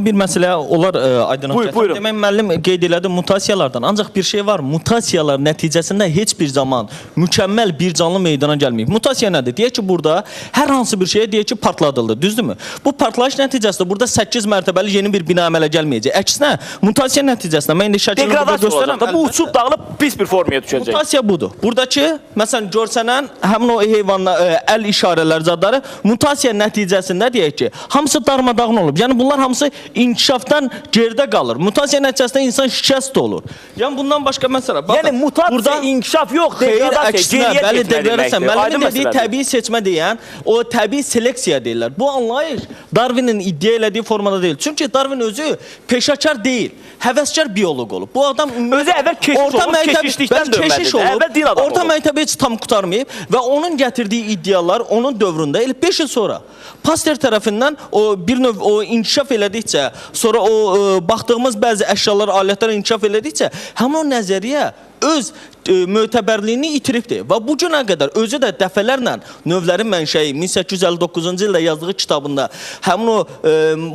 bir məsələ olar aydınlıq Buyur, buyurun. Demək, müəllim qeyd elədi mutasiyalardan. Ancaq bir şey var, mutasiyalar nəticəsində heç bir zaman mükəmməl bir canlı meydana gəlməyib. Mutasiya nədir? Deyək ki, burada hər hansı bir şeyə deyək ki, partladıldı, düzdürmü? Bu partlayış nəticəsində burada 8 mərtəbəli yeni bir bina əmələ gəlməyəcək. Əksinə, mutasiya nəticəsində mən indi şəkildə Degradasiya göstərəm. olacaq da, bu uçub dağılıb pis bir formaya düşəcək. Mutasiya budur. Buradakı, məsələn, görsənən həmin o heyvanlar, əl işarələr zadları mutasiya nəticəsində deyək ki, hamısı darmadağın olub. Yəni bunlar hamısı inkişafdan geridə qalır. Mutasiya nəticəsində insan şikəst olur. Yəni bundan başqa məsələ. Yəni mutasiya inkişaf yox, degradasiya, geriyə getmə deməkdir. Müəllimin dediyi təbii seçmə deyən, o təbii seleksiya deyirlər. Bu anlayış Darwinin iddia elədiyi formada deyil. Çünki Darwin özü peşəkar deyil, həvəskar bioloq olub. Bu adam özü əvvəl keşiş olub, keşişlikdən dönməlidir. Əvvəl din adamı olub. Orta məktəbi heç tam qurtarmayıb və onun gətirdiyi iddialar onun dövründə elə 5 il sonra Pasteur tərəfindən o bir növ o inkişaf elədikcə, sonra o baxdığımız bəzi əşyalar, alətlər inkişaf elədikcə, həmin o nəzəriyyə öz mötəbərliyini itiribdir və bu günə qədər özü də dəfələrlə Növlərin Mənşəyi 1859-cu ildə yazdığı kitabında həmin o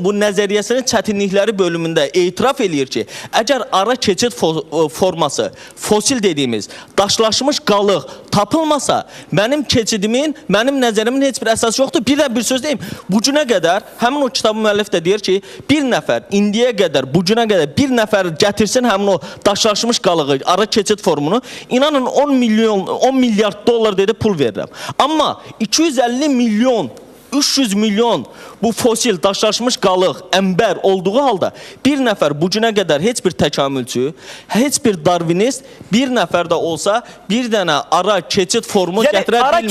bu nəzəriyyəsinin çətinlikləri bölümündə etiraf eləyir ki, əgər ara keçid forması, fosil dediyimiz daşlaşmış qalıq tapılmasa, mənim keçidimin, mənim nəzərimin heç bir əsası yoxdur. Bir də bir söz deyim, bu günə qədər həmin o kitabı müəllif də deyir ki, bir nəfər indiyə qədər, bu günə qədər bir nəfər gətirsin həmin o daşlaşmış qalığı, ara keçid formunu, İnanın 10 milyard dollar dedi pul verirəm. Amma 250 milyon, 300 milyon bu fosil daşlaşmış qalıq, əmbər olduğu halda bir nəfər bu günə qədər heç bir təkamülçü, heç bir darvinist bir nəfər də olsa bir dənə ara keçid formu gətirə bilməyib.